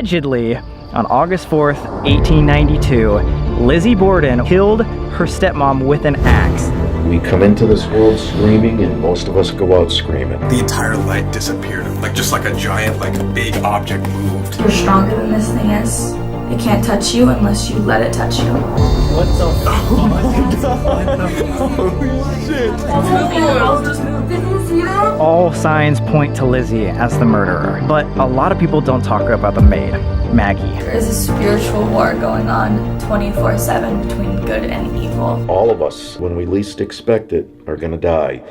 allegedly, on August 4th, 1892, Lizzie Borden killed her stepmom with an axe. We come into this world screaming, and most of us go out screaming. The entire light disappeared, just like a giant, big object moved. You're stronger than this thing is. It can't touch you unless you let it touch you. What the fuck? Oh shit! Did you see that? All signs point to Lizzie as the murderer, but a lot of people don't talk about the maid, Maggie. There is a spiritual war going on 24/7 between good and evil. All of us, when we least expect it, are gonna die.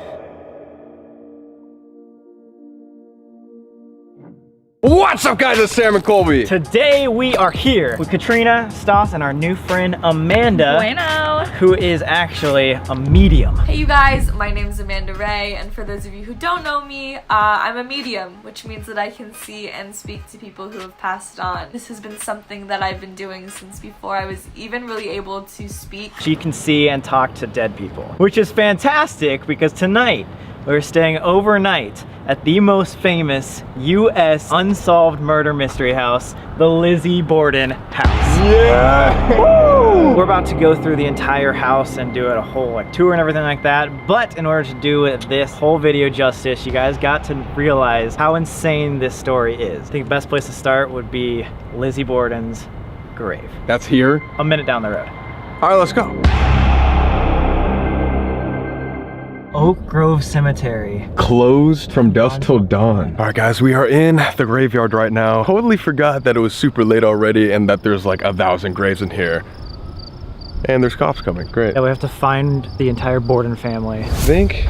What's up, guys? It's Sam and Colby. Today we are here with Katrina, Stas, and our new friend Amanda, Bueno. who is actually a medium. Hey you guys, my name's Amanda Ray, and for those of you who don't know me, I'm a medium, which means that I can see and speak to people who have passed on. This has been something that I've been doing since before I was even really able to speak. She can see and talk to dead people, which is fantastic because tonight we're staying overnight at the most famous U.S. unsolved murder mystery house, the Lizzie Borden house. Yeah! Woo! We're about to go through the entire house and do it a whole tour and everything like that, but in order to do this whole video justice, you guys got to realize how insane this story is. I think the best place to start would be Lizzie Borden's grave. That's here? A minute down the road. All right, let's go. Oak Grove Cemetery. Closed from dusk till dawn. All right, guys, we are in the graveyard right now. Totally forgot that it was super late already and that there's 1,000 graves in here. And there's cops coming, great. Yeah, we have to find the entire Borden family. I think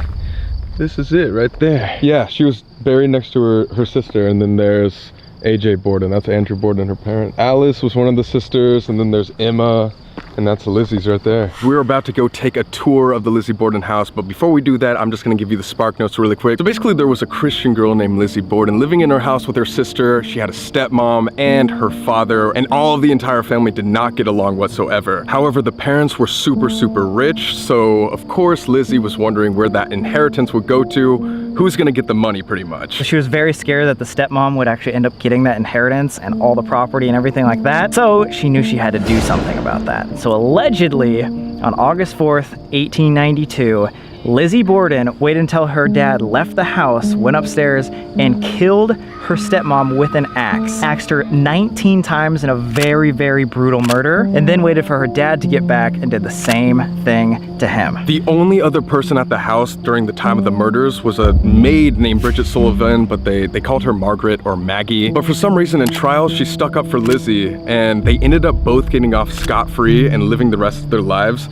this is it right there. Yeah, she was buried next to her sister, and then there's AJ Borden, that's Andrew Borden, her parent. Alice was one of the sisters, and then there's Emma, and that's Lizzie's right there. We're about to go take a tour of the Lizzie Borden house, but before we do that, I'm just gonna give you the spark notes really quick. So basically there was a Christian girl named Lizzie Borden living in her house with her sister. She had a stepmom and her father, and all of the entire family did not get along whatsoever. However, the parents were super rich, so of course Lizzie was wondering where that inheritance would go to, who's gonna get the money pretty much. She was very scared that the stepmom would actually end up getting that inheritance and all the property and everything like that, so she knew she had to do something about that. So allegedly, on August 4th, 1892, Lizzie Borden waited until her dad left the house, went upstairs, and killed her stepmom with an axe. Axed her 19 times in a very brutal murder, and then waited for her dad to get back and did the same thing to him. The only other person at the house during the time of the murders was a maid named Bridget Sullivan, but they called her Margaret or Maggie. But for some reason in trial, she stuck up for Lizzie, and they ended up both getting off scot-free and living the rest of their lives,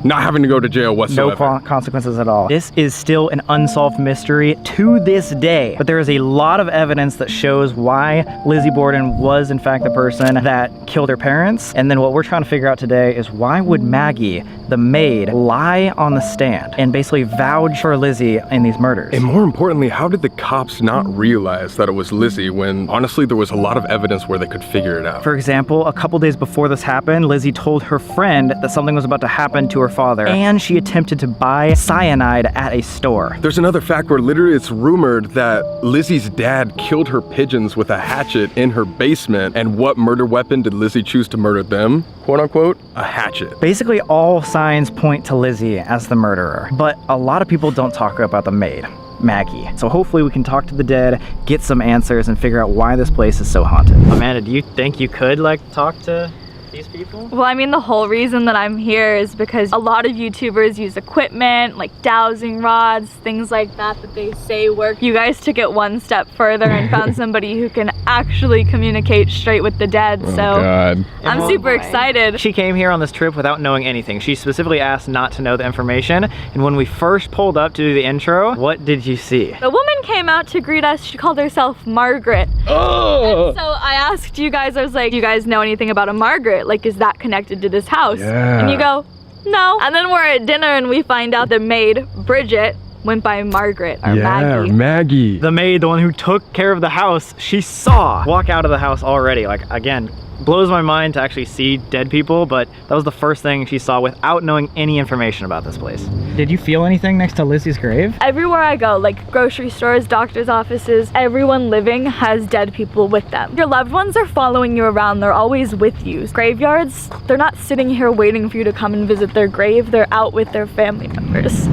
not having to go to jail whatsoever. No consequences at all. This is still an unsolved mystery to this day, but there is a lot of evidence that shows why Lizzie Borden was in fact the person that killed her parents. And then what we're trying to figure out today is why would Maggie, the maid, lie on the stand and basically vouch for Lizzie in these murders? And more importantly, how did the cops not realize that it was Lizzie when honestly there was a lot of evidence where they could figure it out? For example, a couple days before this happened, Lizzie told her friend that something was about to happen to her father, and she attempted to buy cyanide at a store. There's another fact where literally it's rumored that Lizzie's dad killed her pigeons with a hatchet in her basement, and what murder weapon did Lizzie choose to murder them? Quote unquote, a hatchet. Basically all signs point to Lizzie as the murderer, but a lot of people don't talk about the maid, Maggie. So hopefully we can talk to the dead, get some answers, and figure out why this place is so haunted. Amanda, do you think you could talk to these people? Well, I mean, the whole reason that I'm here is because a lot of YouTubers use equipment like dowsing rods, things like that they say work. You guys took it one step further and found somebody who can actually communicate straight with the dead. Oh, so God. I'm super excited. She came here on this trip without knowing anything. She specifically asked not to know the information, and when we first pulled up to do the intro, what did you see? The woman came out to greet us. She called herself Margaret. Oh! And so I asked you guys, I was like, do you guys know anything about a Margaret? Is that connected to this house? Yeah. And you go, no. And then we're at dinner and we find out the maid, Bridget, went by Margaret or Yeah, Maggie. Maggie. The maid, the one who took care of the house, she saw walk out of the house already. Like, again, blows my mind to actually see dead people, but that was the first thing she saw without knowing any information about this place. Did you feel anything next to Lizzie's grave? Everywhere I go, like grocery stores, doctor's offices, everyone living has dead people with them. Your loved ones are following you around. They're always with you. Graveyards, they're not sitting here waiting for you to come and visit their grave. They're out with their family members.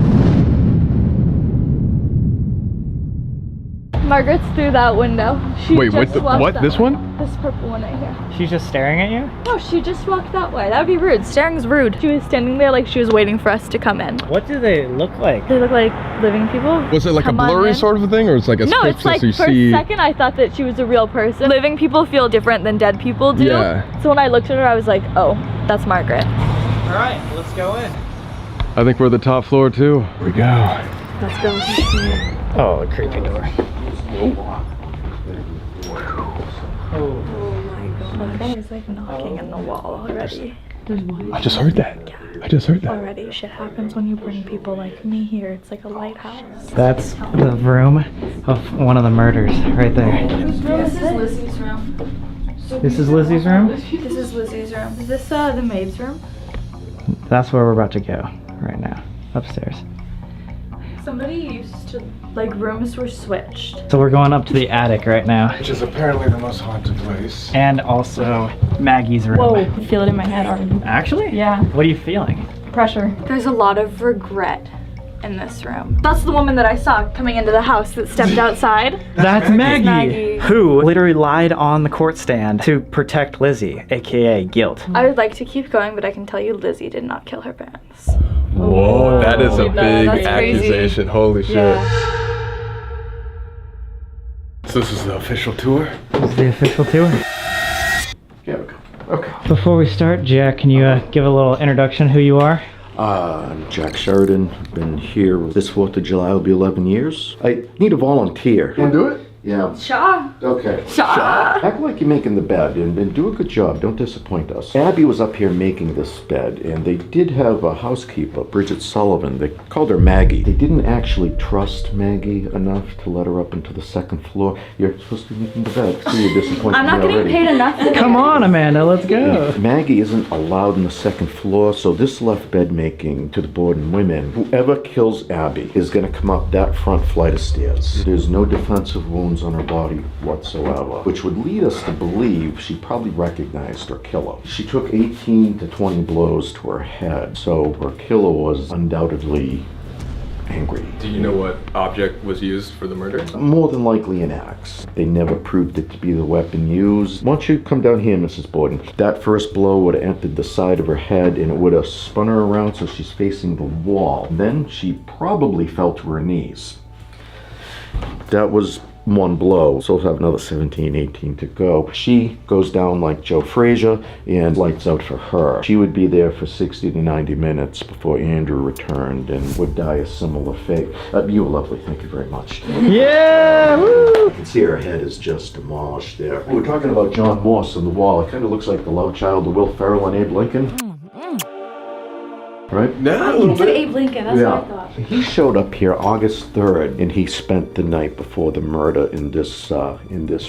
Margaret's through that window. She Wait, just walked what? that This way. one? This purple one right here. She's just staring at you? No, she just walked that way. That would be rude. Staring's rude. She was standing there like she was waiting for us to come in. What do they look like? They look like living people. Was it like Come a on blurry in. sort of a thing, or it's like a No, script it's like so you for see? a second I thought that she was a real person. Living people feel different than dead people do. Yeah. So when I looked at her, I was like, oh, that's Margaret. All right, let's go in. I think we're the top floor too. Here we go. Let's go. Oh, a creepy door. There's like knocking in the wall already. I just heard that. I just heard that. Already. Shit happens when you bring people like me here. It's like a lighthouse. That's the room of one of the murders right there. This is Lizzie's room. This is Lizzie's room? This is Lizzie's room. Is this the maid's room? That's where we're about to go right now, upstairs. Somebody used to, like, rooms were switched. So we're going up to the attic right now. Which is apparently the most haunted place. And also Maggie's room. Whoa, I feel it in my head already. Actually? Yeah. What are you feeling? Pressure. There's a lot of regret in this room. That's the woman that I saw coming into the house that stepped outside. That's Maggie, Maggie. who literally lied on the court stand to protect Lizzie, aka guilt. I would like to keep going, but I can tell you Lizzie did not kill her parents. Whoa, that is a big That's crazy. accusation. Holy shit. Yeah. So this is the official tour? This is the official tour. Yeah, we go. Okay. Before we start, Jack, can you give a little introduction who you are? I'm Jack Sheridan. I've been here this 4th of July will be 11 years. I need a volunteer. Want to do it? Yeah. Shaw. Okay. Shaw. Act like you're making the bed and do a good job. Don't disappoint us. Abby was up here making this bed, and they did have a housekeeper, Bridget Sullivan. They called her Maggie. They didn't actually trust Maggie enough to let her up into the 2nd floor. You're supposed to be making the bed. See, you're disappointed. I'm not me getting already. paid enough to Come on, Amanda, let's go. Maggie isn't allowed on the 2nd floor, so this left bed making to the Borden women. Whoever kills Abby is going to come up that front flight of stairs. There's no defensive wounds on her body whatsoever, which would lead us to believe she probably recognized her killer. She took 18 to 20 blows to her head, so her killer was undoubtedly angry. Do you know what object was used for the murder? More than likely an axe. They never proved it to be the weapon used. Why don't you come down here, Mrs. Borden? That first blow would have entered the side of her head and it would have spun her around so she's facing the wall. Then she probably fell to her knees. That was one blow, so we'll have another 17, 18 to go. She goes down like Joe Frazier and lights out for her. She would be there for 60 to 90 minutes before Andrew returned and would die a similar fate. You were lovely, thank you very much. Yeah, woo! You can see her head is just demolished there. We were talking about John Morse on the wall. It kind of looks like the love child of Will Ferrell and Abe Lincoln. Right? Yeah, a little bit. Abe Lincoln, that's what I thought. He showed up here August 3rd, and he spent the night before the murder in this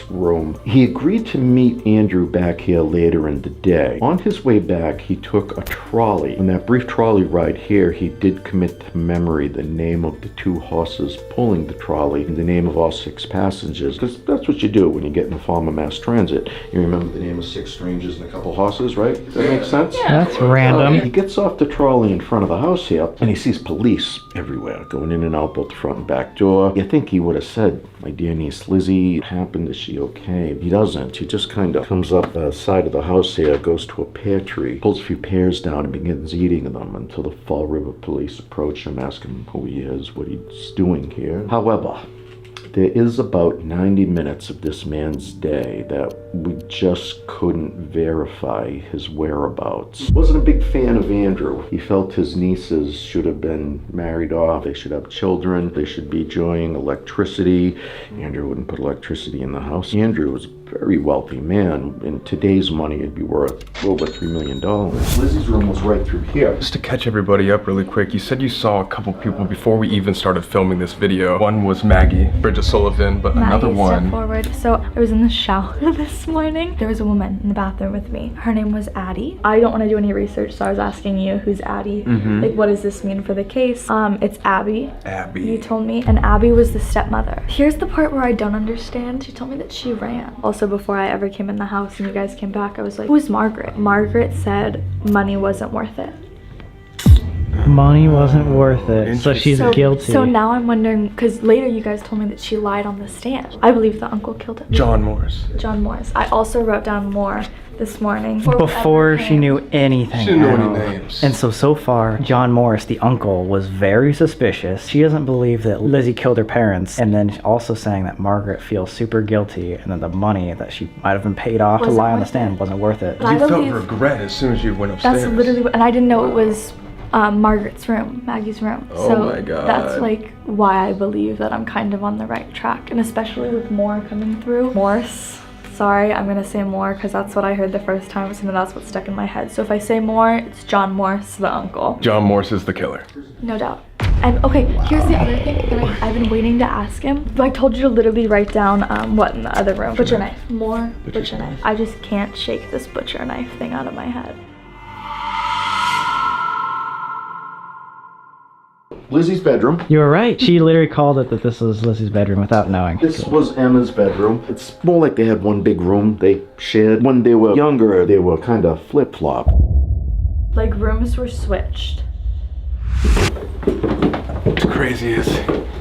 room. He agreed to meet Andrew back here later in the day. On his way back, he took a trolley. On that brief trolley ride here, he did commit to memory the name of the 2 horses pulling the trolley and the name of all 6 passengers, because that's what you do when you get in the form of mass transit. You remember the name of 6 strangers and a couple horses, right? Does that make sense? Yeah. That's random. He gets off the trolley in front of the house here, and he sees police everywhere, going in and out both the front and back door. You think he would have said, my dear niece Lizzie, what happened? Is she okay? He doesn't. He just kind of comes up the side of the house here, goes to a pear tree, pulls a few pears down and begins eating them until the Fall River police approach him, ask him who he is, what he's doing here. However, there is about 90 minutes of this man's day that we just couldn't verify his whereabouts. Wasn't a big fan of Andrew. He felt his nieces should have been married off. They should have children. They should be enjoying electricity. Andrew wouldn't put electricity in the house. Andrew was very wealthy man. In today's money, it'd be worth over $3 million. Lizzie's room was right through here. Just to catch everybody up really quick, you said you saw a couple people before we even started filming this video. One was Maggie, Bridget Sullivan, but another one. Step forward. So I was in the shower this morning. There was a woman in the bathroom with me. Her name was Addie. I don't want to do any research, so I was asking you, who's Addie? Like, what does this mean for the case? It's Abby. Abby. You told me, and Abby was the stepmother. Here's the part where I don't understand. She told me that she ran. Also, before I ever came in the house and you guys came back, I was like, who's Margaret? Margaret said money wasn't worth it. Money wasn't worth it, so she's guilty. So now I'm wondering, because later you guys told me that she lied on the stand. I believe the uncle killed him. John Morris. John Morris. I also wrote down Moore this morning. Before she knew anything. She didn't know at any all. names. And so far, John Morris, the uncle, was very suspicious. She doesn't believe that Lizzie killed her parents, and then also saying that Margaret feels super guilty, and that the money that she might have been paid off to Wasn't lie on the worth stand it. wasn't worth it. I You felt believe- regret as soon as you went upstairs. That's literally what, and I didn't know it was Margaret's room, Maggie's room. Oh so my God. that's like why I believe that I'm kind of on the right track, and especially with Moore coming through. Morse. Sorry, I'm gonna say Moore because that's what I heard the first time, so that's what stuck in my head. So if I say Moore, it's John Morse, the uncle. John Morris is the killer. No doubt. And okay, here's the other thing that I've been waiting to ask him. I told you to literally write down what in the other room. Butcher knife. More butcher knife. I just can't shake this butcher knife thing out of my head. Lizzie's bedroom. You were right. She literally called it that this was Lizzie's bedroom without knowing. This was Emma's bedroom. It's more like they had one big room they shared. When they were younger, they were kind of flip-flop. Like rooms were switched. What's crazy is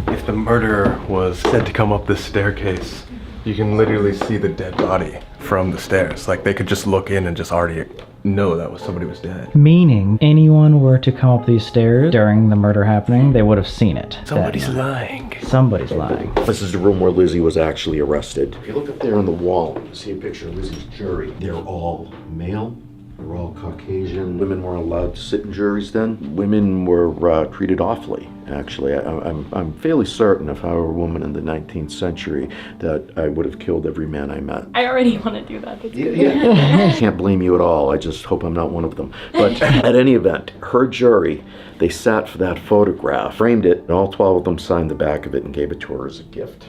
if the murderer was said to come up this staircase, you can literally see the dead body from the stairs. Like they could just look in and just already know that somebody was dead. Meaning, anyone were to come up these stairs during the murder happening, they would have seen it. Somebody's Dead. lying. Somebody's lying. This is the room where Lizzie was actually arrested. If you look up there on the wall, you see a picture of Lizzie's jury. They're all male. They're all Caucasian. Women weren't allowed to sit in juries then. Women were treated awfully, actually. I'm fairly certain if I were a woman in the 19th century that I would have killed every man I met. I already want to do that. That's good. Yeah. Can't blame you at all. I just hope I'm not one of them. But at any event, her jury, they sat for that photograph, framed it, and all 12 of them signed the back of it and gave it to her as a gift.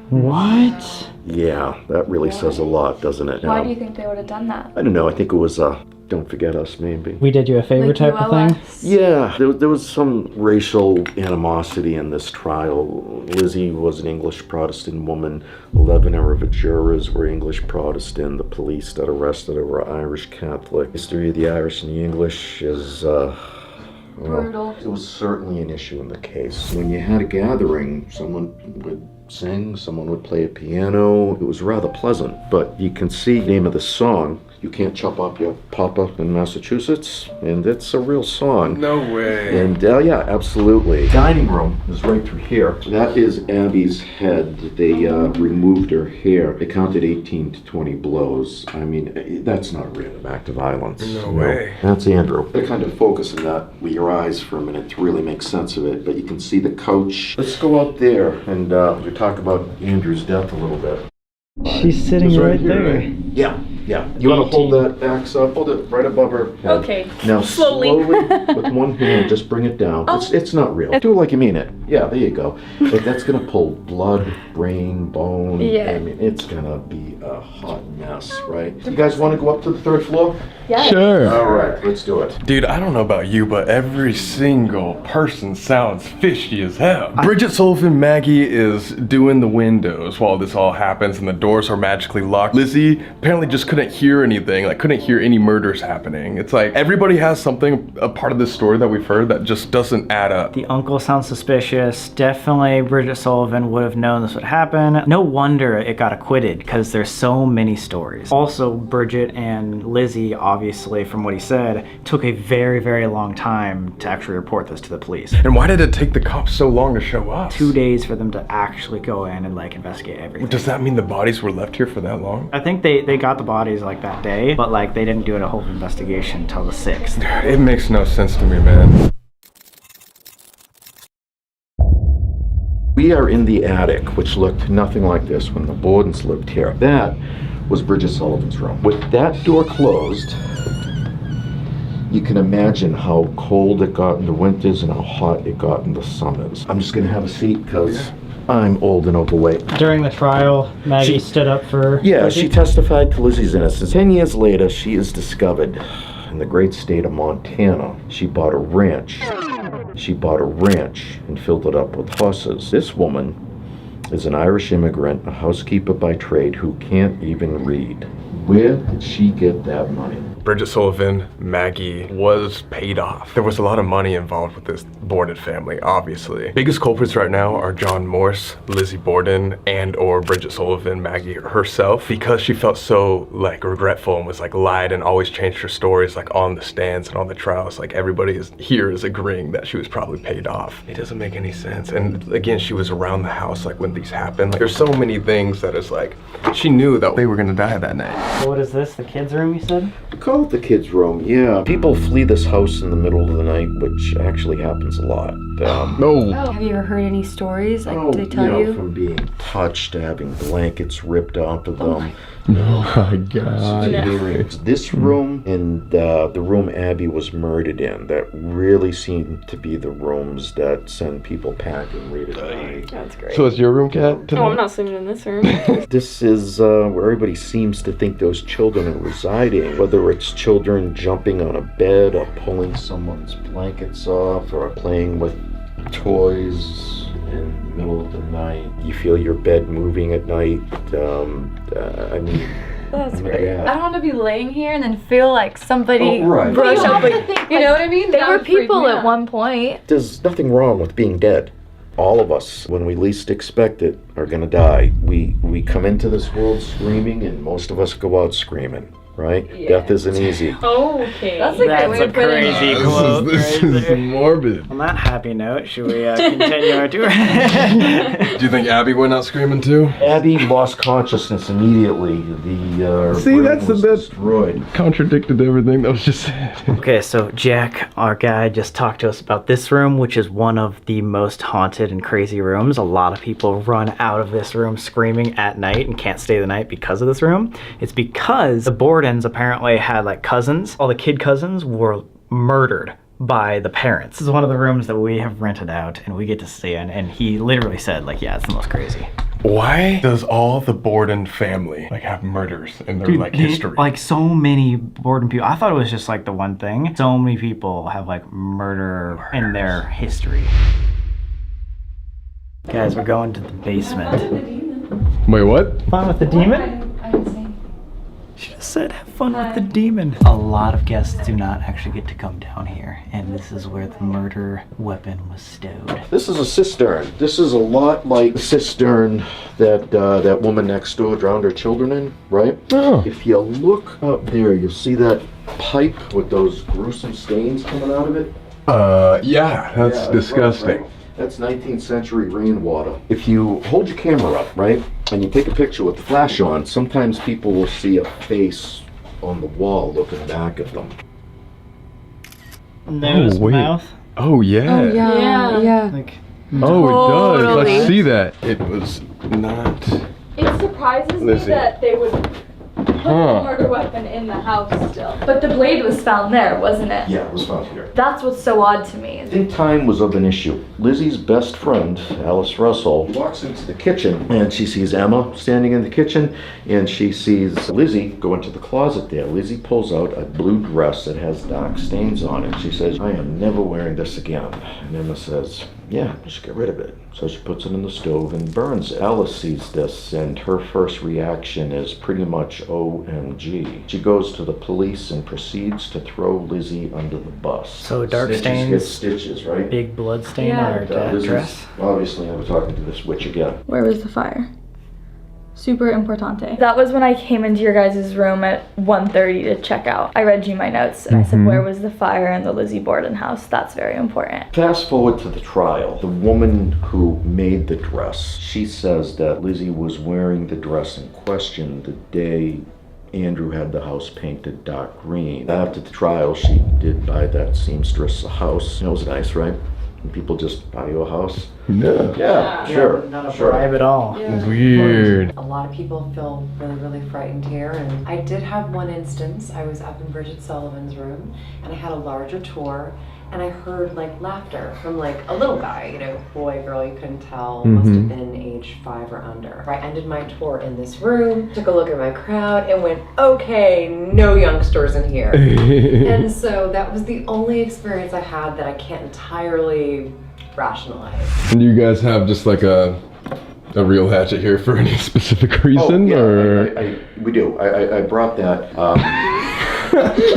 What? Yeah, that really says a lot, doesn't it? Why do you think they would have done that? I don't know. I think it was Don't Forget Us, maybe. We did you a favor Like type of thing? ULS? Yeah, there was some racial animosity in this trial. Lizzie was an English Protestant woman. 11 of her jurors were English Protestant. The police that arrested her were Irish Catholic. History of the Irish and the English is, Brutal. it was certainly an issue in the case. When you had a gathering, someone would sing, someone would play a piano. It was rather pleasant, but you can see the name of the song. You Can't Chop Up Your Papa in Massachusetts, and it's a real song. No way. And yeah, absolutely. Dining room is right through here. That is Abby's head. They removed her hair. They counted 18 to 20 blows. I mean, that's not a random act of violence. No way. That's Andrew. They kind of focus on that with your eyes for a minute to really make sense of it, but you can see the couch. Let's go out there and we talk about Andrew's death a little bit. She's sitting It's right right here, there. right? Yeah. You want to hold that axe up? Hold it right above her head. Okay. Now Slowly. with one hand, just bring it down. It's not real. Do it like you mean it. Yeah, there you go. But that's gonna pull blood, brain, bone. Yeah. I mean, it's gonna be a hot mess, right? You guys want to go up to the 3rd floor? Yeah. Sure. All right, let's do it. Dude, I don't know about you, but every single person sounds fishy as hell. Bridget Sullivan Maggie is doing the windows while this all happens and the doors are magically locked. Lizzie apparently just couldn't hear anything, like couldn't hear any murders happening. It's like everybody has something, a part of this story that we've heard that just doesn't add up. The uncle sounds suspicious. Definitely Bridget Sullivan would have known this would happen. No wonder it got acquitted because there's so many stories. Also, Bridget and Lizzie, obviously from what he said, took a very, very long time to actually report this to the police. And why did it take the cops so long to show up? 2 days for them to actually go in and like investigate everything. Does that mean the bodies were left here for that long? I think they got the bodies like that day, but like they didn't do a whole investigation until the 6th. It makes no sense to me, man. We are in the attic, which looked nothing like this when the Bordens lived here. That was Bridget Sullivan's room. With that door closed, you can imagine how cold it got in the winters and how hot it got in the summers. I'm just gonna have a seat because I'm old and overweight. During the trial, Maggie stood up for Lizzie? She testified to Lizzie's innocence. 10 years later, she is discovered in the great state of Montana. She bought a ranch. She bought a ranch and filled it up with horses. This woman is an Irish immigrant, a housekeeper by trade, who can't even read. Where did she get that money? Bridget Sullivan, Maggie, was paid off. There was a lot of money involved with this Borden family, obviously. Biggest culprits right now are John Morse, Lizzie Borden, and or Bridget Sullivan, Maggie herself, because she felt so like regretful and was like lied and always changed her stories like on the stands and on the trials. Like everybody here is agreeing that she was probably paid off. It doesn't make any sense. And again, she was around the house like when these happened. Like, there's so many things that is like, she knew that they were gonna die that night. What is this, the kids' room you said? Call it the kids' room, yeah. People flee this house in the middle of the night, which actually happens a lot. No. Have you ever heard any stories? Like, did they tell you? From being touched, to having blankets ripped off of them. Oh my God. This room and the room Abby was murdered in, that really seem to be the rooms that send people packing late at night. That's great. So is your room, Kat? No, I'm not sleeping in this room. This is where everybody seems to think those children are residing, whether it's children jumping on a bed or pulling someone's blankets off or playing with toys in the middle of the night. You feel your bed moving at night. I mean, That's great. Yeah. I don't want to be laying here and then feel like somebody right. brush up. You know what I mean? They That were would freak people me at out. one point. There's nothing wrong with being dead. All of us, when we least expect it, are gonna die. We come into this world screaming, and most of us go out screaming, right? Yeah. Death isn't easy. Okay. That's a great That's way a to put it. crazy quote. This right is there. morbid. On that happy note, should we continue our tour? Do you think Abby went out screaming too? Abby lost consciousness immediately. The See, room that's was destroyed. Contradicted everything that was just said. Okay, so Jack, our guy, just talked to us about this room, which is one of the most haunted and crazy rooms. A lot of people run out of this room screaming at night and can't stay the night because of this room. It's because the Bordens apparently had like cousins. All the kid cousins were murdered by the parents. This is one of the rooms that we have rented out and we get to stay in, and he literally said like, yeah, it's the most crazy. Why does all the Borden family like have murders in their like history? Like so many Borden people. I thought it was just like the one thing. So many people have like murder in their history. Guys, we're going to the basement. Wait, what? Fun with the demon? She just said have fun with the demon. A lot of guests do not actually get to come down here, and this is where the murder weapon was stowed. This is a cistern. This is a lot like the cistern that that woman next door drowned her children in, right? Oh. If you look up there, you'll see that pipe with those gruesome stains coming out of it. Yeah, that's Yeah, disgusting. right. That's 19th century rainwater. If you hold your camera up, right, and you take a picture with the flash on, sometimes people will see a face on the wall looking back at them. Nose, wait. mouth. Oh yeah. Oh, yeah. Like, Oh, it does. Totally. Let's see that. It was not. It surprises me Lizzie. that they would put the murder weapon in the house still. But the blade was found there, wasn't it? Yeah, it was found here. That's what's so odd to me. I think time was of an issue. Lizzie's best friend, Alice Russell, walks into the kitchen and she sees Emma standing in the kitchen and she sees Lizzie go into the closet there. Lizzie pulls out a blue dress that has dark stains on it. She says, I am never wearing this again. And Emma says, yeah, just get rid of it. So she puts it in the stove and burns it. Alice sees this and her first reaction is pretty much OMG. She goes to the police and proceeds to throw Lizzie under the bus. So dark Snitches stains, get stitches, right? big blood stain Yeah. on her Lizzie's dress. obviously never talking to this witch again. Where was the fire? Super importante. That was when I came into your guys' room at 1:30 to check out. I read you my notes and I said, where was the fire in the Lizzie Borden house? That's very important. Fast forward to the trial. The woman who made the dress, she says that Lizzie was wearing the dress in question the day Andrew had the house painted dark green. After the trial, she did buy that seamstress a house. That was nice, right? And people just buy you a house. No. Yeah, sure. Not a sure. bribe at all. Weird. A lot of people feel really, really frightened here, and I did have one instance. I was up in Bridget Sullivan's room, and I had a larger tour, and I heard like laughter from like a little guy, you know, boy, girl, you couldn't tell, must have been age 5 or under. I ended my tour in this room, took a look at my crowd, and went, okay, no youngsters in here. And so that was the only experience I had that I can't entirely rationalize. And you guys have just like a real hatchet here for any specific reason, or? We do. I brought that.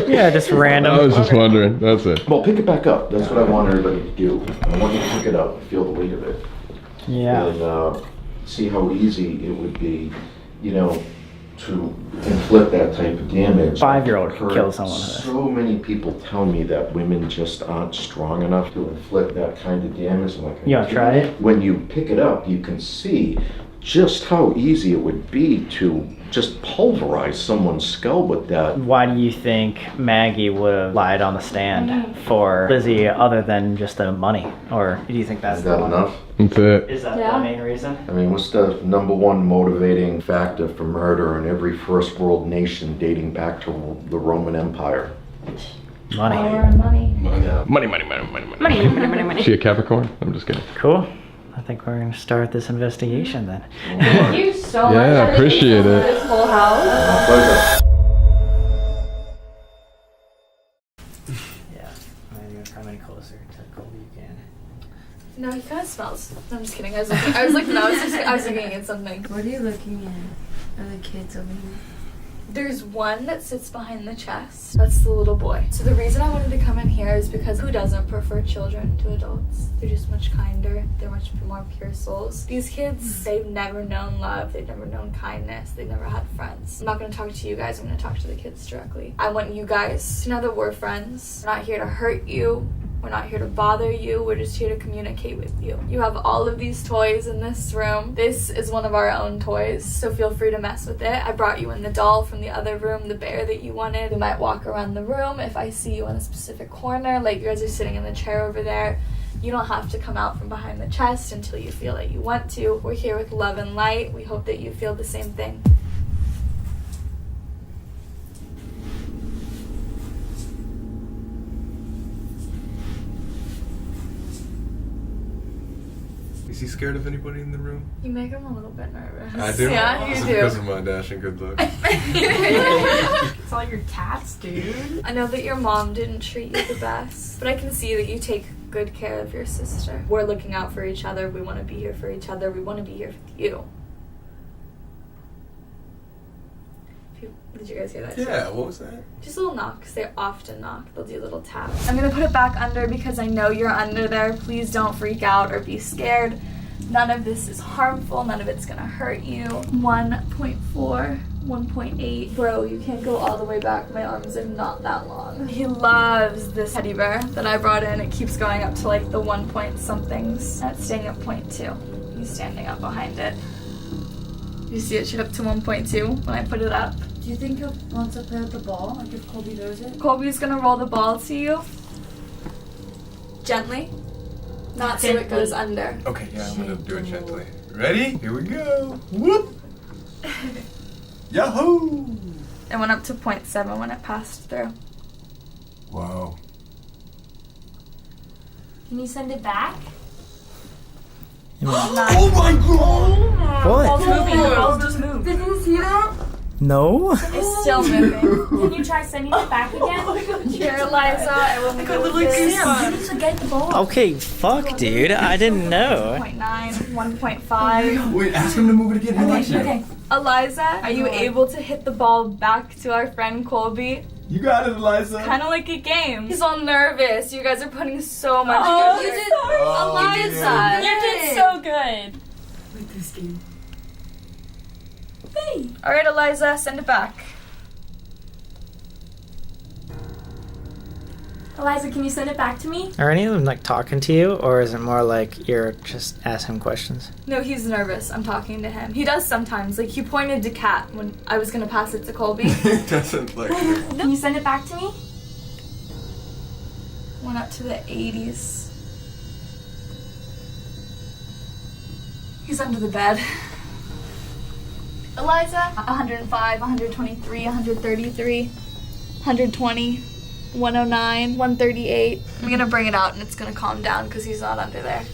Yeah, just random. I was just wondering. That's it. Well, pick it back up. That's what I want everybody to do. I want you to pick it up and feel the weight of it. Yeah. And see how easy it would be, you know, to inflict that type of damage. 5-year-old can I've kill heard someone with it. So many people tell me that women just aren't strong enough to inflict that kind of damage. I'm like, You wanna try it? When you pick it up, you can see just how easy it would be to just pulverize someone's skull with that. Why do you think Maggie would have lied on the stand for Lizzie other than just the money? Or do you think that's Is that enough? That's it. Is that Yeah. the main reason? I mean, what's the number 1 motivating factor for murder in every first world nation dating back to the Roman Empire? Money. Money. Money. She a Capricorn? I'm just kidding. Cool. I think we're gonna start this investigation then. Thank you so much. Yeah, appreciate it. This whole house. My pleasure. Yeah. I'm gonna come in closer to Colby again. No, he kind of smells. No, I'm just kidding. I was looking at something. What are you looking at? Are the kids over here? There's one that sits behind the chest. That's the little boy. So the reason I wanted to come in here is because who doesn't prefer children to adults? They're just much kinder. They're much more pure souls. These kids, they've never known love. They've never known kindness. They've never had friends. I'm not going to talk to you guys. I'm going to talk to the kids directly. I want you guys to know that we're friends. We're not here to hurt you. We're not here to bother you. We're just here to communicate with you. You have all of these toys in this room. This is one of our own toys, so feel free to mess with it. I brought you in the doll from the other room, the bear that you wanted. We might walk around the room. If I see you in a specific corner, like you guys are sitting in the chair over there, you don't have to come out from behind the chest until you feel like you want to. We're here with love and light. We hope that you feel the same thing. Is he scared of anybody in the room? You make him a little bit nervous. I do. Yeah, you Is it do. because of my dashing good looks? It's all your cats, dude. I know that your mom didn't treat you the best, but I can see that you take good care of your sister. We're looking out for each other. We want to be here for each other. We want to be here with you. Did you guys hear that? Yeah, what was that? Just a little knock, because they often knock. They'll do little taps. I'm going to put it back under because I know you're under there. Please don't freak out or be scared. None of this is harmful. None of it's going to hurt you. 1.4, 1.8. Bro, you can't go all the way back. My arms are not that long. He loves this teddy bear that I brought in. It keeps going up to like the 1 point somethings. And it's staying at 0.2. He's standing up behind it. You see it shoot up to 1.2 when I put it up. Do you think he'll wants to play with the ball? Like if Colby throws it? Colby's gonna roll the ball to you. Gently. Not so it goes under. Okay, yeah, I'm gonna do it gently. Ready? Here we go. Whoop! Yahoo! It went up to 0.7 when it passed through. Wow. Can you send it back? Oh my god! What? Ball's just moved. Did you see that? No? It's still moving. Can you try sending it back again? Here, Eliza, I will move this. You need to get the ball. Okay, fuck, dude. I didn't know. 0.9, 1.5. Wait, ask him to move it again. He likes you. Okay. Eliza, are you able to hit the ball back to our friend Colby? You got it, Eliza. Kind of like a game. He's all nervous. You guys are putting so much Oh, effort. you did. Oh, You did yeah. so You did so good. With this game. All right, Eliza, send it back. Eliza, can you send it back to me? Are any of them like talking to you, or is it more like you're just asking questions? No, he's nervous. I'm talking to him. He does sometimes. Like, he pointed to Kat when I was going to pass it to Colby. He doesn't like it. Can you send it back to me? Went up to the 80s. He's under the bed. Eliza, 105, 123, 133, 120, 109, 138. I'm gonna bring it out and it's gonna calm down because he's not under there.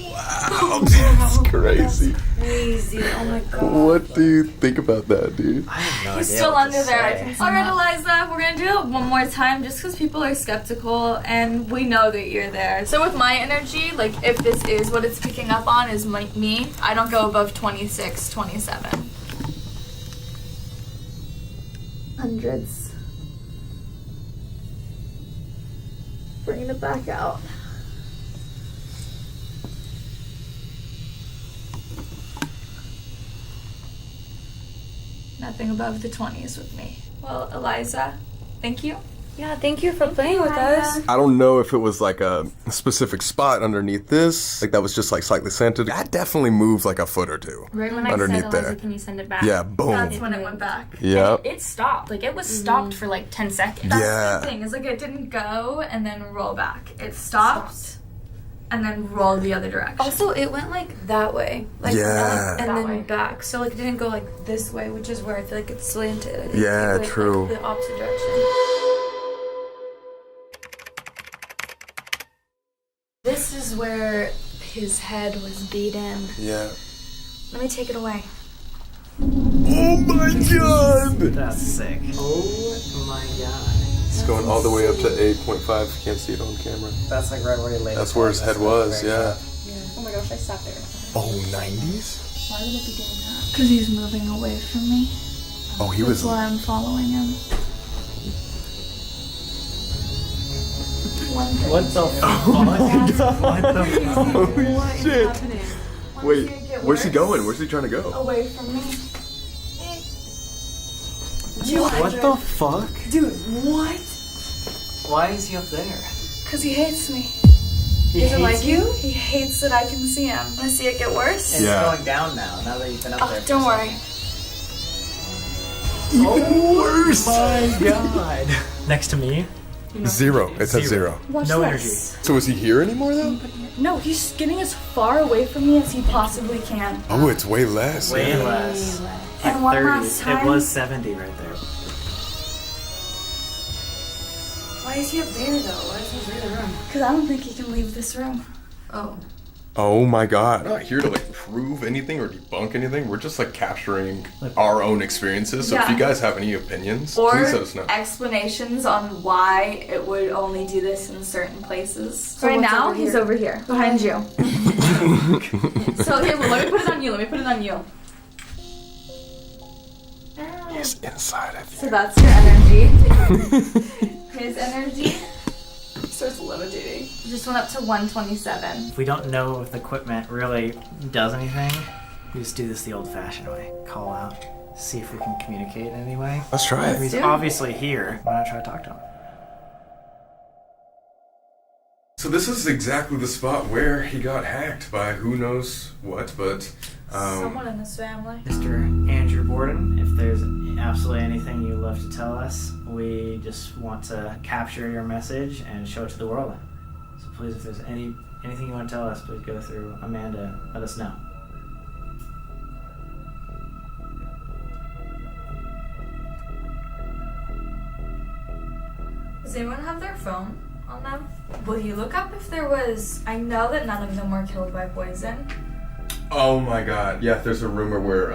Wow, that's crazy. Crazy. Oh my god. What do you think about that, dude? I have no He's idea still what under to there. I say. can see. All right, Eliza, we're gonna do it one more time just because people are skeptical and we know that you're there. So with my energy, like if this is what it's picking up on is me, I don't go above 26, 27. Hundreds. Bringing it back out. Nothing above the 20s with me. Well, Eliza, thank you. Yeah, thank you for playing with us. I don't know if it was like a specific spot underneath this, like that was just like slightly slanted. That definitely moved like a foot or two. Right when I underneath said, there. Eliza, can you send it back? Yeah, boom. That's when it went back. Yeah. It stopped. Like, it was stopped for like 10 seconds. That's Yeah. the thing, is like it didn't go and then roll back. It stopped and then rolled the other direction. Also, it went like that way. Like, Yeah. and That then way. back. So, like, it didn't go like this way, which is where I feel like it's slanted. I think Yeah, it went, true. Like, the opposite direction. This is where his head was beaten. Yeah. Let me take it away. Oh my god! That's sick. Oh my god. It's going all the way up to 8.5. Can't see it on camera. That's like right where he laid. That's where his head was, yeah. Oh my gosh, I sat there. Oh, 90s? Why would it be doing that? Because he's moving away from me. Oh, he That's was. why I'm following him. What the fuck? What the fuck? Oh shit! Wait, where's he going? Where's he trying to go? Away from me. What the fuck? Dude, what? Why is he up there? Because he hates me. He Does it hates like you? He hates that I can see him. Wanna see it get worse? It's Yeah. going down now that you've been up there. Oh, don't worry. Worse! My god. Next to me? Zero. It says zero. Watch No this. So is he here anymore though? No, he's getting as far away from me as he possibly can. Oh, it's way less. Way yeah. less. And one 30. last time. It was 70 right there. Why is he up there though? Why doesn't he leave the room? Because I don't think he can leave this room. Oh. Oh my god. We're not here to like prove anything or debunk anything. We're just like capturing our own experiences. So if Yeah. you guys have any opinions, Or please let us know. explanations on why it would only do this in certain places. So right what's now, over he's here? over here, behind you. So here, let me put it on you. Let me put it on you. He's inside of So that's your energy. His energy starts levitating. Just went up to 127. If we don't know if the equipment really does anything, we just do this the old-fashioned way. Call out, see if we can communicate in any way. Let's try He's it. obviously here. Why not try to talk to him? So this is exactly the spot where he got hacked by who knows what, but Someone in this family. Mr. Andrew Borden, if there's absolutely anything you'd love to tell us, we just want to capture your message and show it to the world. So please, if there's anything you want to tell us, please go through Amanda. Let us know. Does anyone have their phone on them? Will you look up if there was... I know that none of them were killed by poison. oh my god. Yeah, there's a rumor where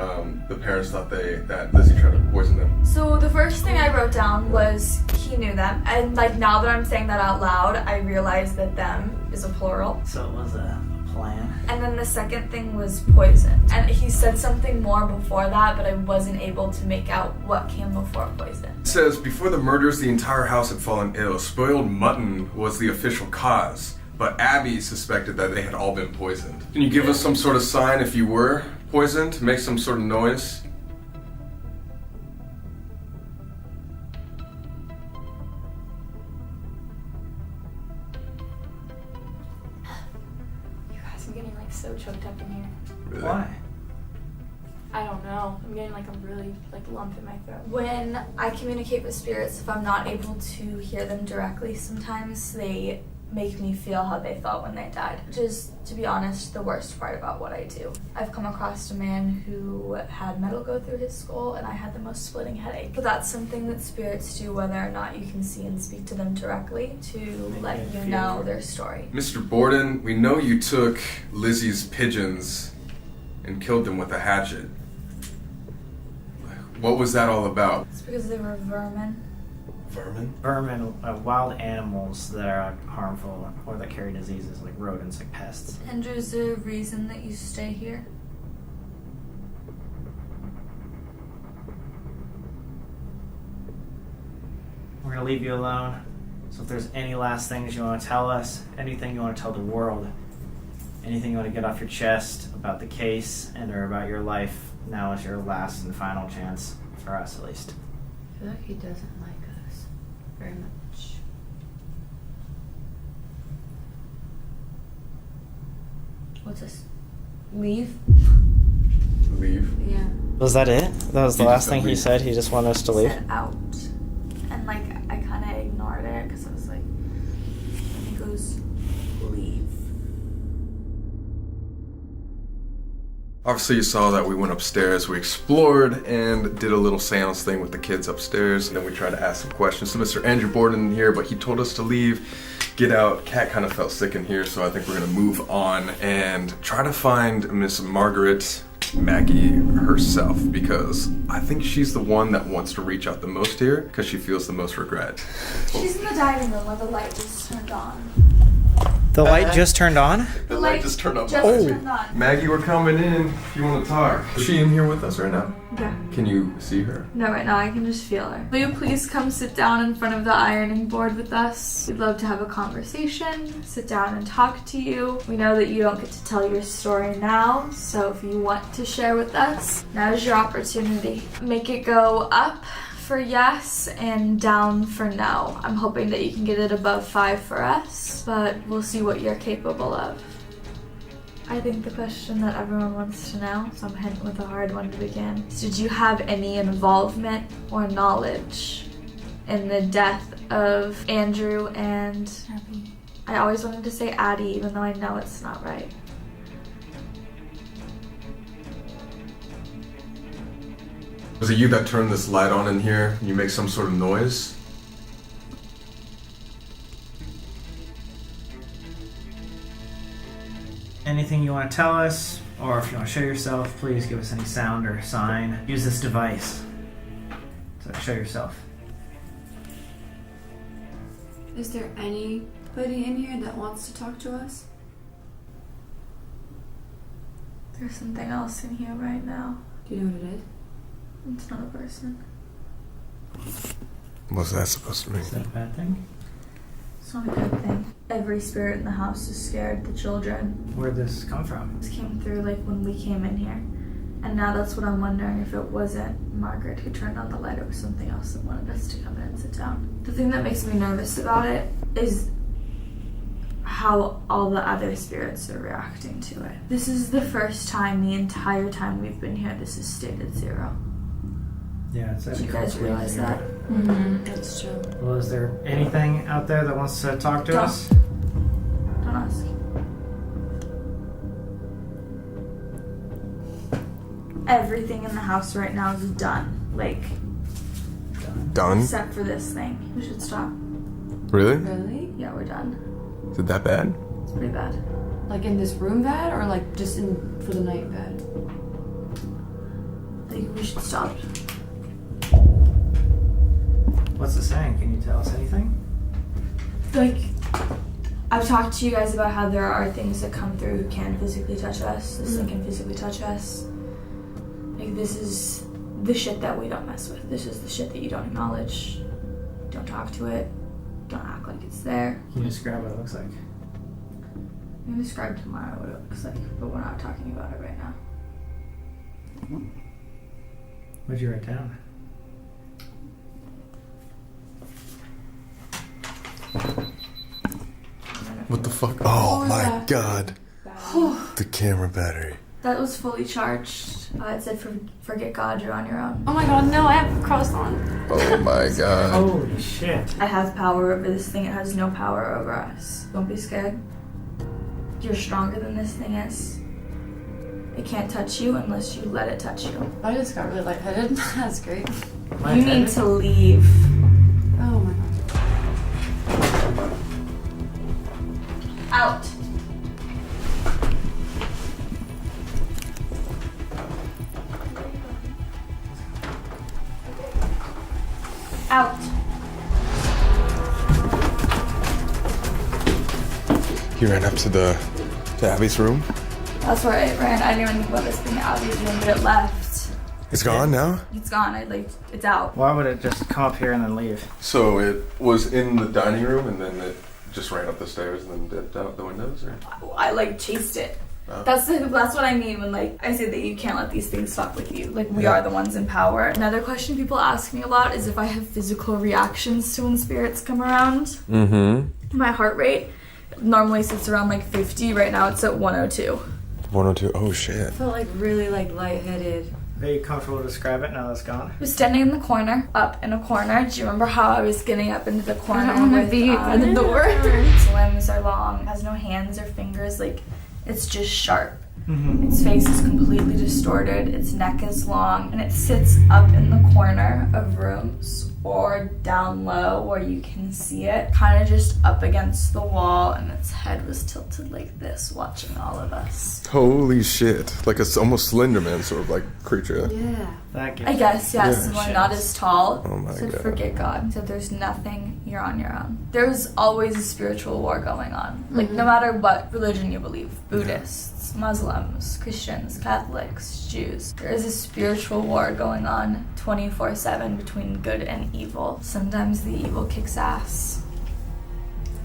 the parents thought that Lizzie tried to poison them. So the first thing I wrote down was he knew them. And like now that I'm saying that out loud, I realize that them is a plural. So it was a plan. And then the second thing was poison. And he said something more before that, but I wasn't able to make out what came before poison. It says, before the murders, the entire house had fallen ill. Spoiled mutton was the official cause, but Abby suspected that they had all been poisoned. Can you give us some sort of sign if you were poisoned? Make some sort of noise? You guys, I'm getting like so choked up in here. Really? Why? I don't know. I'm getting like a really like lump in my throat. When I communicate with spirits, if I'm not able to hear them directly, sometimes they make me feel how they felt when they died, which is, to be honest, the worst part about what I do. I've come across a man who had metal go through his skull, and I had the most splitting headache. But that's something that spirits do, whether or not you can see and speak to them directly, to let you know their story. Mr. Borden, we know you took Lizzie's pigeons and killed them with a hatchet. What was that all about? It's because they were vermin. Vermin? Vermin, wild animals that are harmful or that carry diseases, like rodents, like pests. Andrew, is there a reason that you stay here? We're gonna leave you alone. So if there's any last things you want to tell us, anything you want to tell the world, anything you want to get off your chest about the case and or about your life, now is your last and final chance, for us at least. I feel like he doesn't like us very much. What's this? Leave? Leave? Yeah. Was that it? That was the He last just thing said he leave. said? He just wanted us to leave? Said out. And like, I kind of ignored it because I was like, and he goes, leave. Obviously you saw that we went upstairs, we explored and did a little seance thing with the kids upstairs, and then we tried to ask some questions to Mr. Andrew Borden here, but he told us to leave, get out. Kat kind of felt sick in here, so I think we're gonna move on and try to find Miss Margaret Maggie herself, because I think she's the one that wants to reach out the most here because she feels the most regret. She's in the dining room where the light just turned on. The light just turned on? The light just turned up. Just turned on. Maggie, we're coming in if you want to talk. Is she in here with us right now? Yeah. Can you see her? No, right now I can just feel her. Will you please come sit down in front of the ironing board with us? We'd love to have a conversation, sit down and talk to you. We know that you don't get to tell your story now, so if you want to share with us, now's your opportunity. Make it go up for yes and down for no. I'm hoping that you can get it above 5 for us, but we'll see what you're capable of. I think the question that everyone wants to know, so I'm hitting with a hard one to begin, is did you have any involvement or knowledge in the death of Andrew and Abby? I always wanted to say Addie, even though I know it's not right. Was it you that turned this light on in here? You make some sort of noise? Anything you want to tell us, or if you want to show yourself, please give us any sound or sign. Use this device to show yourself. Is there anybody in here that wants to talk to us? There's something else in here right now. Do you know what it is? It's not a person. What's that supposed to mean? Is that a bad thing? It's not a good thing. Every spirit in the house is scared. The children. Where'd this come from? This came through like when we came in here. And now that's what I'm wondering, if it wasn't Margaret who turned on the light, it was something else that wanted us to come in and sit down. The thing that makes me nervous about it is how all the other spirits are reacting to it. This is the first time the entire time we've been here this is stayed at 0. Yeah, it's Did you guys realize that? Mm-hmm. That's true. Well, is there anything out there that wants to talk to Don't. us? Don't ask. Everything in the house right now is done. Like, Done? except for this thing. We should stop. Really? Really? Yeah, we're done. Is it that bad? It's pretty bad. Like in this room bed, or like just in for the night bed? I think we should stop. What's it saying? Can you tell us anything? Like, I've talked to you guys about how there are things that come through who can physically touch us. This thing can physically touch us. Like, this is the shit that we don't mess with. This is the shit that you don't acknowledge. Don't talk to it. Don't act like it's there. Can you describe what it looks like? I'm gonna describe tomorrow what it looks like, but we're not talking about it right now. What'd you write down? What the fuck? Oh What was my that? god. The camera battery. That was fully charged. It said forget God, you're on your own. Oh my god, no, I have a cross on. Oh my god. Holy shit. I have power over this thing. It has no power over us. Don't be scared. You're stronger than this thing is. It can't touch you unless you let it touch you. I just got really lightheaded. That's great. You need to leave. Oh my god. Out. Out. He ran up to Abby's room. That's where it ran. I didn't even think about this thing out of the room, but it left. It's gone now? It's gone. It's out. Why would it just come up here and then leave? So it was in the dining room and then it just ran up the stairs and then dipped out the windows? Or? I chased it. Oh. That's what I mean when I say that you can't let these things fuck with you. We are the ones in power. Another question people ask me a lot is if I have physical reactions to when spirits come around. Mm-hmm. My heart rate normally sits around 50. Right now it's at 102. 102. Oh shit. I felt really lightheaded. Are you comfortable to describe it now that it's gone? I was standing in the corner, up in a corner. Do you remember how I was getting up into the corner I don't wanna with be the door? Its limbs are long, has no hands or fingers, it's just sharp. Its face is completely distorted, its neck is long, and it sits up in the corner of rooms or down low where you can see it, kind of just up against the wall, and its head was tilted like this, watching all of us. Holy shit. Like a almost Slender Man sort of creature. Yeah. That gives I guess, yes, Yeah. someone not as tall. Oh my Said God. forget God. Said there's nothing, you're on your own. There's always a spiritual war going on. No matter what religion you believe, Buddhists, Muslims, Christians, Catholics, Jews. There is a spiritual war going on 24/7 between good and evil. Sometimes the evil kicks ass.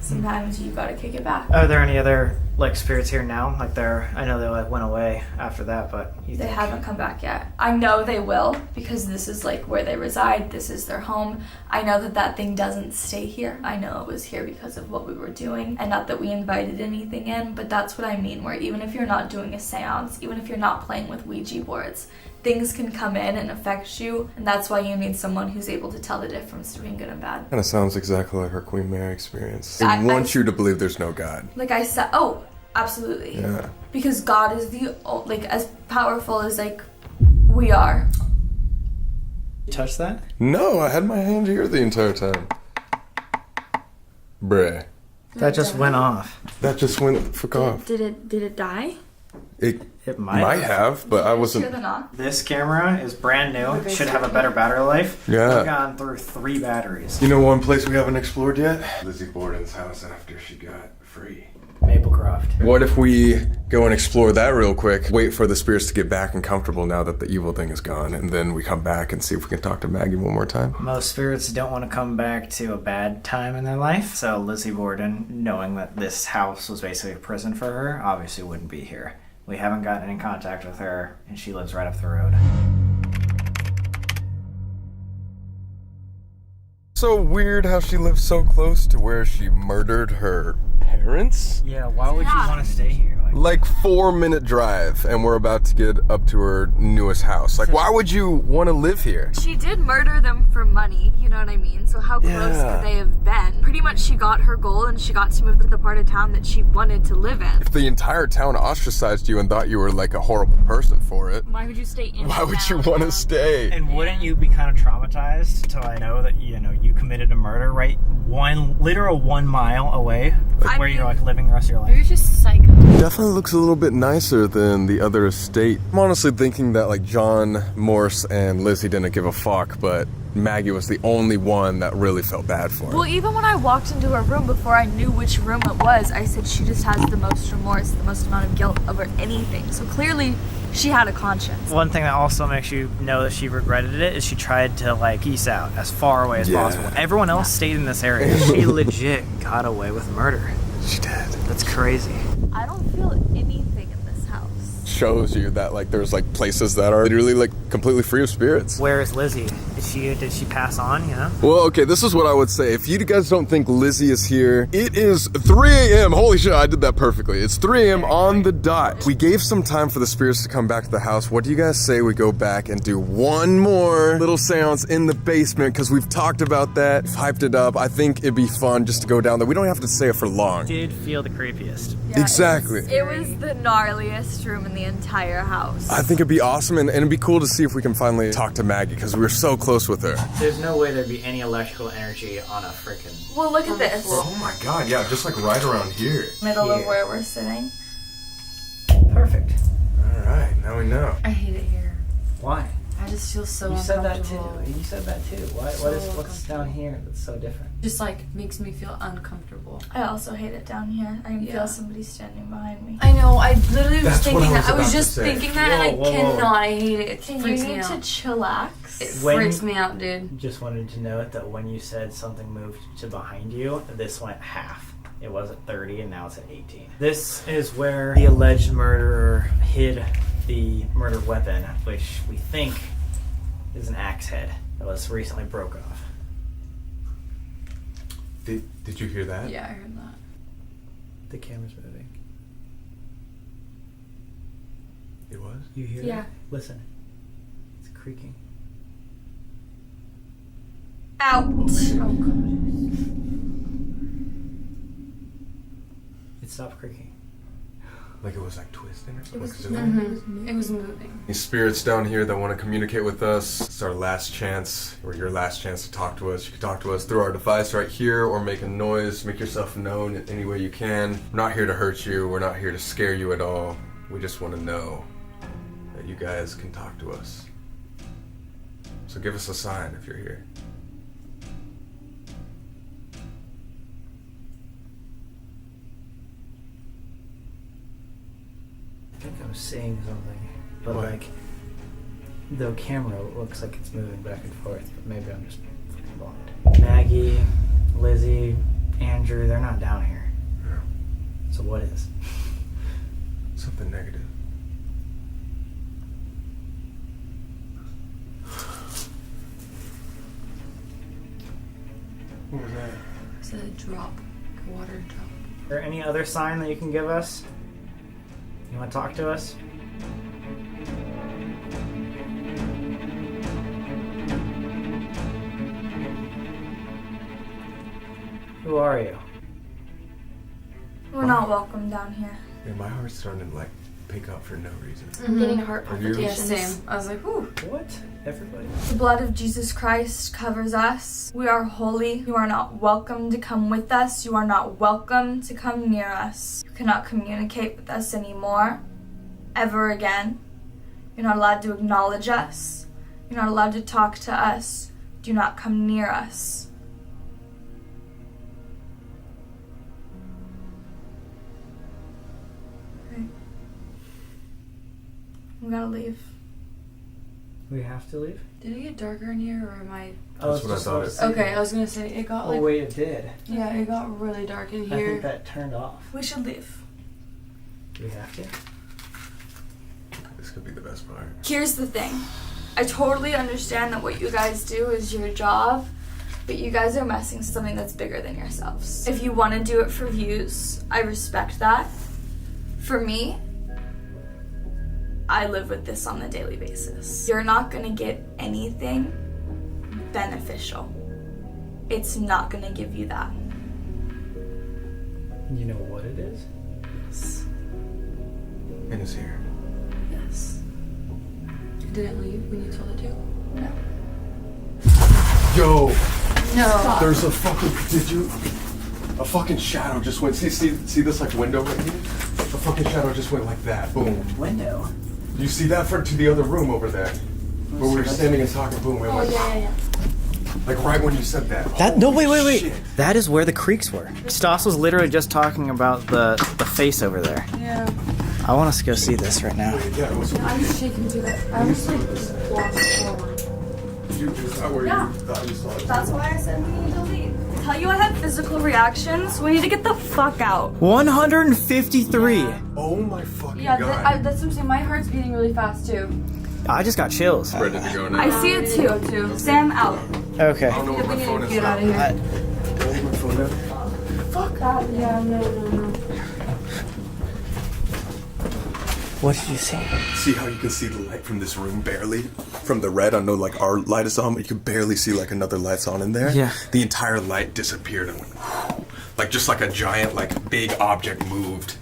Sometimes you gotta kick it back. Are there any other spirits here now? I know they went away after that, but They haven't come back yet. I know they will because this is where they reside. This is their home. I know that thing doesn't stay here. I know it was here because of what we were doing, and not that we invited anything in, but that's what I mean, where even if you're not doing a seance, even if you're not playing with Ouija boards, things can come in and affect you, and that's why you need someone who's able to tell the difference between good and bad. Kind of sounds exactly like her Queen Mary experience. They I want you to believe there's no God. Like I said, oh, absolutely. Yeah. Because God is as powerful as we are. You touch that? No, I had my hand here the entire time. Bruh. That just went off. That just went fuck off. Did it die? It might might have, but I Hear wasn't. the knock? This camera is brand new. Should have a better battery life. Yeah. We've gone through 3 batteries. You know one place we haven't explored yet? Lizzie Borden's house after she got free. Maplecroft. What if we go and explore that real quick, wait for the spirits to get back and comfortable now that the evil thing is gone, and then we come back and see if we can talk to Maggie one more time? Most spirits don't want to come back to a bad time in their life, so Lizzie Borden, knowing that this house was basically a prison for her, obviously wouldn't be here. We haven't gotten in contact with her, and she lives right up the road. So weird how she lives so close to where she murdered her parents? Yeah, why would you want to stay here? Like 4-minute drive, and we're about to get up to her newest house. Why would you want to live here? She did murder them for money, you know what I mean? So how close could they have been? Pretty much she got her goal and she got to move to the part of town that she wanted to live in. If the entire town ostracized you and thought you were a horrible person for it, Why would you stay in why would you want to stay? And wouldn't you be kind of traumatized till I know that, you committed a murder right 1 mile away where you're living the rest of your life? You're just psycho. Definitely looks a little bit nicer than the other estate. I'm honestly thinking that John, Morse, and Lizzie didn't give a fuck, but Maggie was the only one that really felt bad for her. Well, even when I walked into her room before I knew which room it was, I said she just has the most remorse, the most amount of guilt over anything. So clearly she had a conscience. One thing that also makes you know that she regretted it is she tried to peace out as far away as possible. Everyone else stayed in this area. She legit got away with murder. She did. That's crazy. I don't feel anything in this house. Shows you that there's places that are literally completely free of spirits. Where is Lizzie? Did she pass on, you know? Well, okay, this is what I would say. If you guys don't think Lizzie is here, it is 3 a.m. Holy shit, I did that perfectly. It's 3 a.m. on the dot. We gave some time for the spirits to come back to the house. What do you guys say we go back and do one more little seance in the basement? Because we've talked about that, we've hyped it up. I think it'd be fun just to go down there. We don't have to stay it for long. Did feel the creepiest. Yeah, Exactly. It was the gnarliest room in the entire house. I think it'd be awesome, and it'd be cool to see if we can finally talk to Maggie, because we were so close with her. There's no way there'd be any electrical energy on a freaking... Well, look at this. Oh my god, yeah, just like right around here. Middle of where we're sitting. Perfect. Alright, now we know. I hate it here. Why? I just feel so You said that too. uncomfortable. You said that too. What's down here that's so different? Just like makes me feel uncomfortable. I also hate it down here. I can Yeah. feel somebody standing behind me. I know. I literally was That's what thinking I was that. I was about to just say. thinking that, and Whoa, whoa, I whoa. cannot. I hate it. It Can you freaks me need to out. chillax? It When- freaks me out, dude. Just wanted to note that when you said something moved to behind you, this went half. It was at 30 and now it's at 18. This is where the alleged murderer hid the murder weapon, which we think is an axe head that was recently broke off. Did you hear that? Yeah, I heard that. The camera's moving. It was? You hear Yeah. it? Listen. It's creaking. Out. Oh god. It stopped creaking. Like it was like twisting or something? It was. 'Cause It was moving. These spirits down here that want to communicate with us, it's our last chance, or your last chance to talk to us. You can talk to us through our device right here, or make a noise, make yourself known in any way you can. We're not here to hurt you, we're not here to scare you at all. We just want to know that you guys can talk to us. So give us a sign if you're here. I think I'm seeing something, but What? like the camera looks like it's moving back and forth, but maybe I'm just fucking blind. Maggie, Lizzie, Andrew, they're not down here. Yeah. So what is? Something negative. What was that? It's a drop. A water drop. Is there any other sign that you can give us? You want to talk to us? Who are you? We're not welcome down here. Yeah, my heart's starting to like pick up for no reason. I'm getting heart Are you? Yeah, palpitations. same. I was like, whew. What? Everybody. The blood of Jesus Christ covers us. We are holy. You are not welcome to come with us. You are not welcome to come near us. You cannot communicate with us anymore. Ever again. You're not allowed to acknowledge us. You're not allowed to talk to us. Do not come near us. Okay. We gotta leave. We have to leave? Did it get darker in here, or am I? That's what I thought it- Okay, I was gonna say it got Oh like. wait, it did. Yeah, it got really dark in I think here. that turned off. We should leave. Do we have to? This could be the best part. Here's the thing. I totally understand that what you guys do is your job, but you guys are messing something that's bigger than yourselves. If you want to do it for views, I respect that. For me, I live with this on a daily basis. You're not gonna get anything beneficial. It's not gonna give you that. You know what it is? And it's here. Yes. It didn't leave when you told it to. No. Yo, No. there's a fucking. Did you? A fucking shadow just went. See this like window right here? A fucking shadow just went like that. Boom. Window. You see that to the other room over there, where we were standing and talking. Boom. Went like, Yeah. like right when you said that. That no wait. Shit. That is where the creeks were. Stas was literally just talking about the face over there. Yeah. I want us to go see this right now. Yeah, it was. I'm shaking too. I was like walking forward. Is that where Yeah. you thought you saw it? That's why I said we need to leave. Tell you I had physical reactions. We need to get the fuck out. 153. Oh my fucking Yeah, god. that's what I'm saying. My heart's beating really fast too. I just got chills. Ready to go now. I see it too. Sam, out. Okay. I don't know what my phone is. Get out of here. My phone down. Fuck that. Yeah, no. What did you see? See how you can see the light from this room barely? From the red, I know like our light is on, but you can barely see like another light's on in there. Yeah. The entire light disappeared and went like just like a giant like big object moved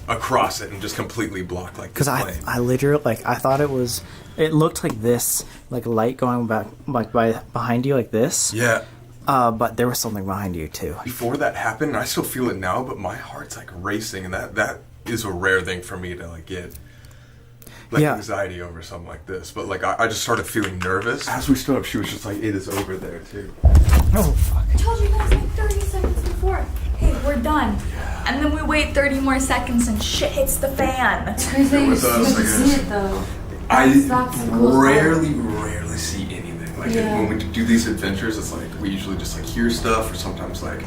across it and just completely blocked like Because the I flame. literally, like, I thought it looked like this, like light going back, like behind you like this. Yeah. But there was something behind you too. Before that happened, and I still feel it now, but my heart's like racing, and that is a rare thing for me to like get like Yeah. anxiety over something like this. But like I just started feeling nervous. As we stood up, she was just like, it is over there too. Oh, fuck. I told you guys like 30 seconds before. Hey, we're done. And then we wait 30 more seconds and shit hits the fan. It's crazy that you was us, get to I see guess. it though. I That's the coolest rarely see anything. Like Yeah. when we do these adventures, it's like we usually just like hear stuff, or sometimes like,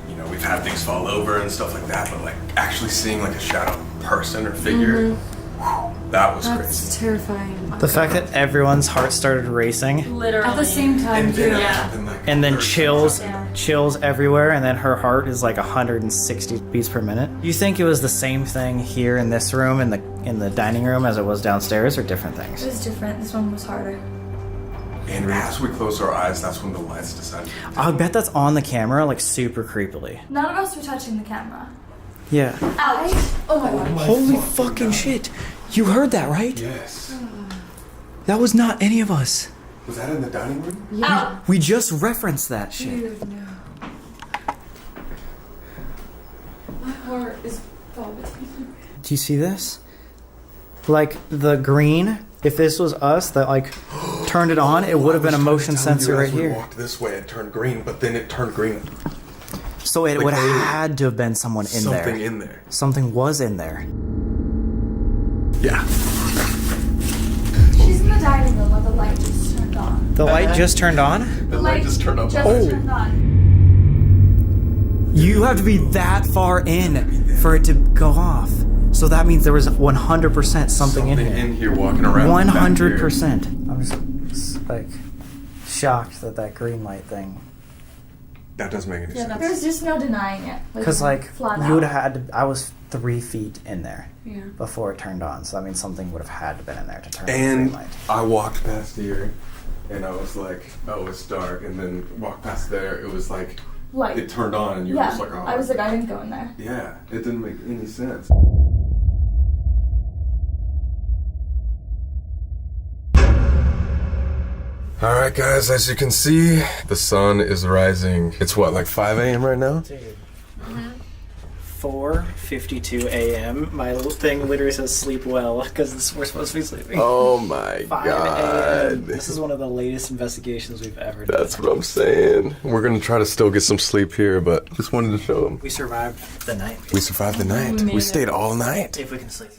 you know, we've had things fall over and stuff like that. But like actually seeing like a shadow person or figure, whew, that was That's crazy. terrifying. The fact that everyone's heart started racing, Literally. At the same time, And too. then it happened, like, and then first chills, time. chills everywhere, and then her heart is like 160 beats per minute. You think it was the same thing here in this room, in the dining room, as it was downstairs, or different It things? was different. This one was harder. And as we closed our eyes, that's when the lights descended. I bet that's on the camera, like super creepily. None of us were touching the camera. Yeah. Ouch. Oh my god. Holy fucking shit! You heard that, right? Yes. That was not any of us. Was that in the dining room? Ow. We just referenced that shit. Dude, no. My heart is palpitating. Do you see this? Like the green, if this was us that like turned it on, it would have been a motion sensor right We here. walked this way, it turned green, but then it turned green. So it Like would have they- had to have been someone in there. Something in there. Something was in there. Yeah. She's in the dining room where the light just turned on. The light just turned on? The light just turned up. Just turned on. You have to be that far in for it to go off. So that means there was 100% something in here. in here walking around. 100%. I'm just like shocked that green light thing. That doesn't make any sense. There's just no denying it. Because like flat you would out. have had to, I was 3 feet in there Yeah. before it turned on. So that means something would have had to been in there to turn on the And green light. I walked past here, and I was like, oh, it's dark. And then walked past there, it was like, Light. it turned on, and you were Yeah. just like, oh. I was like, I didn't go in there. Yeah, it didn't make any sense. Alright guys, as you can see, the sun is rising. It's what, like 5 a.m. right now? 4:52 a.m. My little thing literally says sleep well because we're supposed to be sleeping. Oh my 5 god. a.m. This is one of the latest investigations we've ever done. That's what I'm saying. We're gonna try to still get some sleep here, but just wanted to show them. We survived the night. We survived the night. We stayed all night. If we can sleep.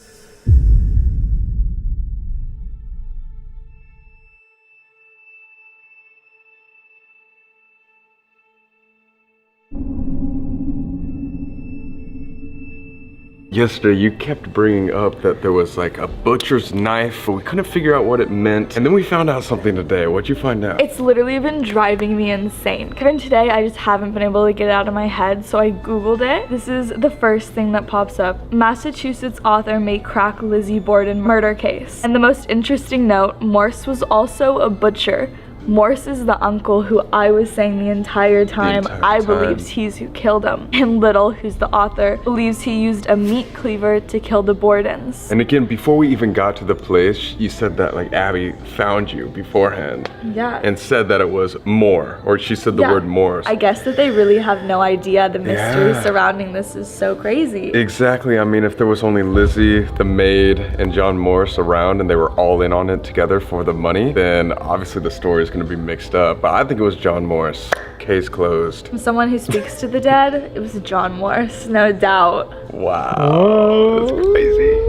Yesterday, you kept bringing up that there was like a butcher's knife, but we couldn't figure out what it meant. And then we found out something today. What'd you find out? It's literally been driving me insane. Even today, I just haven't been able to get it out of my head, so I Googled it. This is the first thing that pops up. Massachusetts author may crack Lizzie Borden murder case. And the most interesting note, Morse was also a butcher. Morse is the uncle who I was saying the entire time I believes he's who killed him. And Little, who's the author, believes he used a meat cleaver to kill the Bordens. And again, before we even got to the place, you said that like Abby found you beforehand Yeah. and said that it was Moore, or she said the Yeah. word Morse. I guess that they really have no idea. The mystery Yeah. surrounding this is so crazy. Exactly. I mean, if there was only Lizzie, the maid, and John Morse around and they were all in on it together for the money, then obviously the story is going to be mixed up. But I think it was John Morse. Case closed. From someone who speaks to the dead, it was John Morse, no doubt. Wow. That's crazy.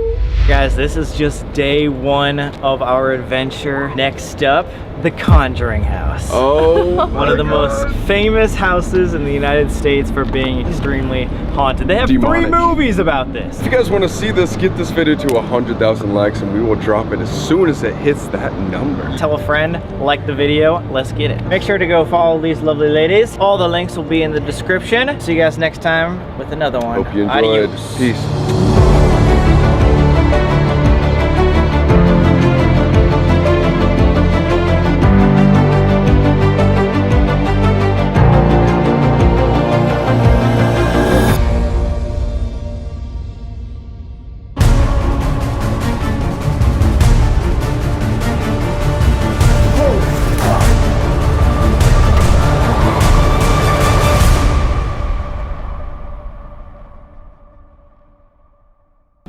Guys, this is just day one of our adventure. Next up, the Conjuring House. Oh, one of the most famous houses in the United States for being extremely haunted. They have Demonic. 3 movies about this. If you guys want to see this, get this video to 100,000 likes and we will drop it as soon as it hits that number. Tell a friend, like the video, let's get it. Make sure to go follow these lovely ladies. All the links will be in the description. See you guys next time with another one. Hope you enjoyed. Adios. Peace.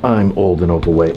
I'm old and overweight.